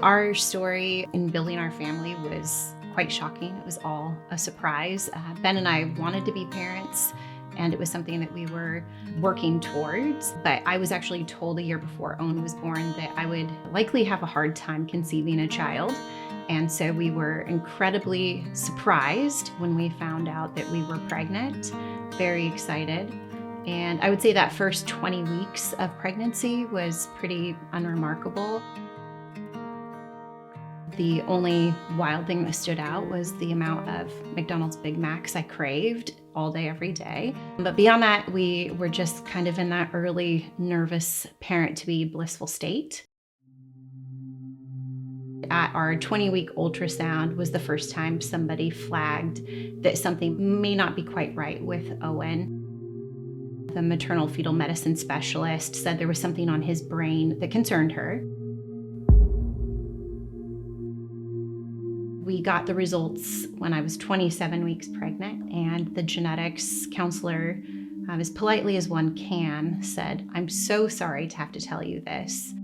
Our story in building our family was quite shocking. It was all a surprise. Ben and I wanted to be parents, and it was something that we were working towards. But I was actually told a year before Owen was born that I would likely have a hard time conceiving a child. And so we were incredibly surprised when we found out that we were pregnant, very excited. And I would say that first 20 weeks of pregnancy was pretty unremarkable. The only wild thing that stood out was the amount of McDonald's Big Macs I craved all day, every day. But beyond that, we were just kind of in that early nervous parent-to-be blissful state. At our 20-week ultrasound was the first time somebody flagged that something may not be quite right with Owen. The maternal fetal medicine specialist said there was something on his brain that concerned her. We got the results when I was 27 weeks pregnant, and the genetics counselor, as politely as one can, said, "I'm so sorry to have to tell you this.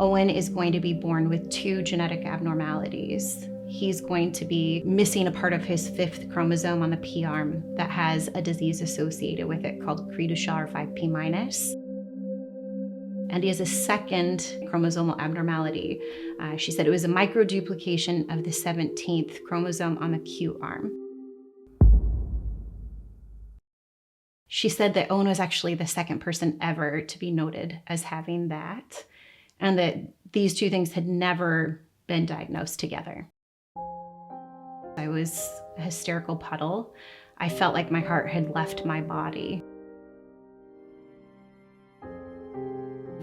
Owen is going to be born with 2 genetic abnormalities. He's going to be missing a part of his 5th chromosome on the P arm that has a disease associated with it called Cre-du-Char 5p-. And he has a 2nd chromosomal abnormality. She said it was a microduplication of the 17th chromosome on the Q arm." She said that Owen was actually the 2nd person ever to be noted as having that, and that these 2 things had never been diagnosed together. I was a hysterical puddle. I felt like my heart had left my body.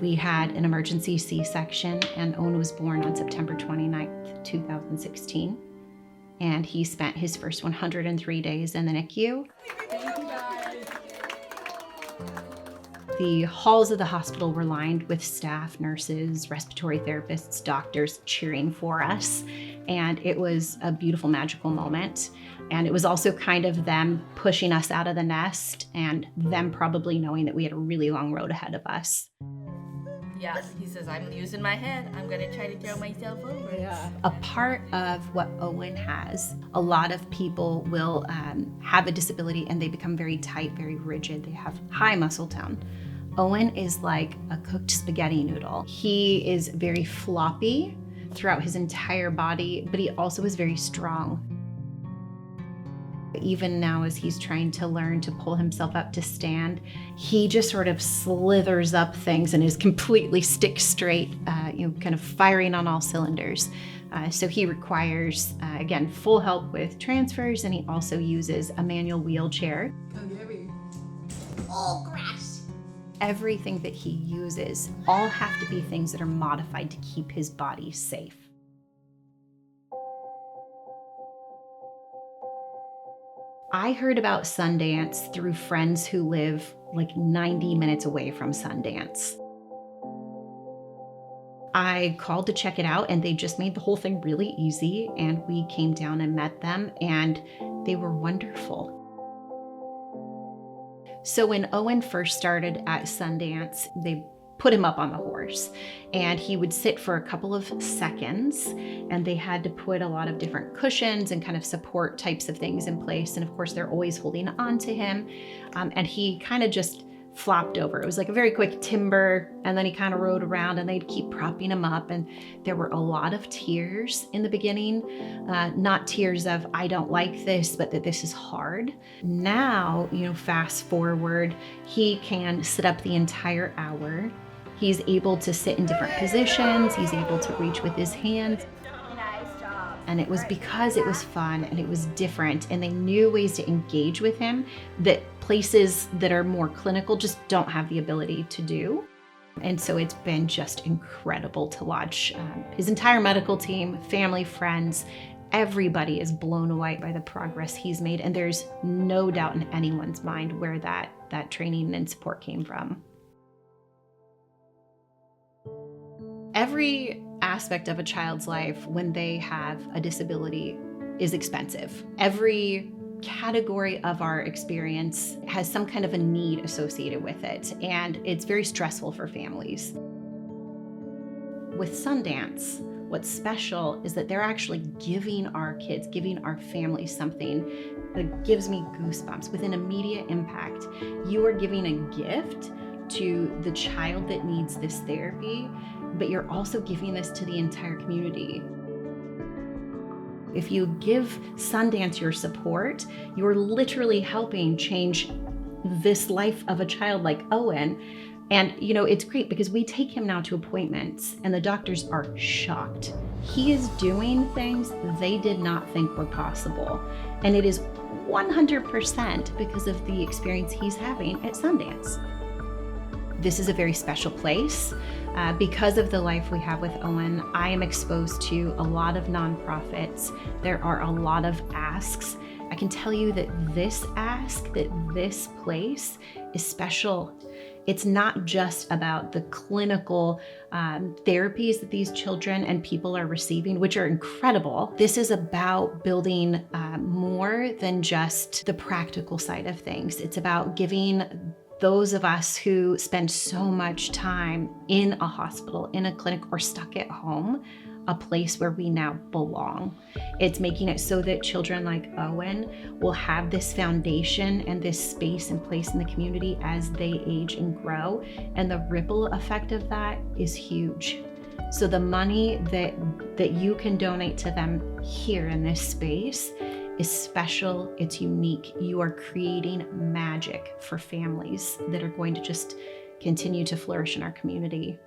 We had an emergency C-section, and Owen was born on September 29th, 2016. And he spent his first 103 days in the NICU. The halls of the hospital were lined with staff, nurses, respiratory therapists, doctors cheering for us. And it was a beautiful, magical moment. And it was also kind of them pushing us out of the nest, and them probably knowing that we had a really long road ahead of us. Yeah, he says, "I'm using my head. I'm gonna try to throw myself over." Yeah. A part of what Owen has, a lot of people will have a disability and they become very tight, very rigid. They have high muscle tone. Owen is like a cooked spaghetti noodle. He is very floppy throughout his entire body, but he also is very strong. Even now, as he's trying to learn to pull himself up to stand, he just sort of slithers up things and is completely stick straight, kind of firing on all cylinders. So he requires, again, full help with transfers, and he also uses a manual wheelchair. Oh, grass. Everything that he uses all have to be things that are modified to keep his body safe. I heard about Sundance through friends who live like 90 minutes away from Sundance. I called to check it out, and they just made the whole thing really easy, and we came down and met them, and they were wonderful. So when Owen first started at Sundance, they put him up on the horse, and he would sit for a couple of seconds, and they had to put a lot of different cushions and kind of support types of things in place. And of course, they're always holding on to him. And he kind of just flopped over. It was like a very quick timber, and then he kind of rode around, and they'd keep propping him up. And there were a lot of tears in the beginning, not tears of, "I don't like this," but that this is hard. Now, fast forward, he can sit up the entire hour. He's able to sit in different positions. He's able to reach with his hands. Nice job. And it was because it was fun and it was different, and they knew ways to engage with him that places that are more clinical just don't have the ability to do. And so it's been just incredible to watch. His entire medical team, family, friends, everybody is blown away by the progress he's made. And there's no doubt in anyone's mind where that training and support came from. Every aspect of a child's life when they have a disability is expensive. Every category of our experience has some kind of a need associated with it, and it's very stressful for families. with Sundance, what's special is that they're actually giving our kids, giving our families something that gives me goosebumps with an immediate impact. You are giving a gift to the child that needs this therapy, but you're also giving this to the entire community. If you give Sundance your support, you're literally helping change this life of a child like Owen. And it's great because we take him now to appointments and the doctors are shocked. He is doing things they did not think were possible. And it is 100% because of the experience he's having at Sundance. This is a very special place. Because of the life we have with Owen, I am exposed to a lot of nonprofits. There are a lot of asks. I can tell you that this ask, that this place is special. It's not just about the clinical therapies that these children and people are receiving, which are incredible. This is about building more than just the practical side of things. It's about giving those of us who spend so much time in a hospital, in a clinic, or stuck at home, a place where we now belong. It's making it so that children like Owen will have this foundation and this space and place in the community as they age and grow. And the ripple effect of that is huge. So the money that you can donate to them here in this space is special, it's unique. You are creating magic for families that are going to just continue to flourish in our community.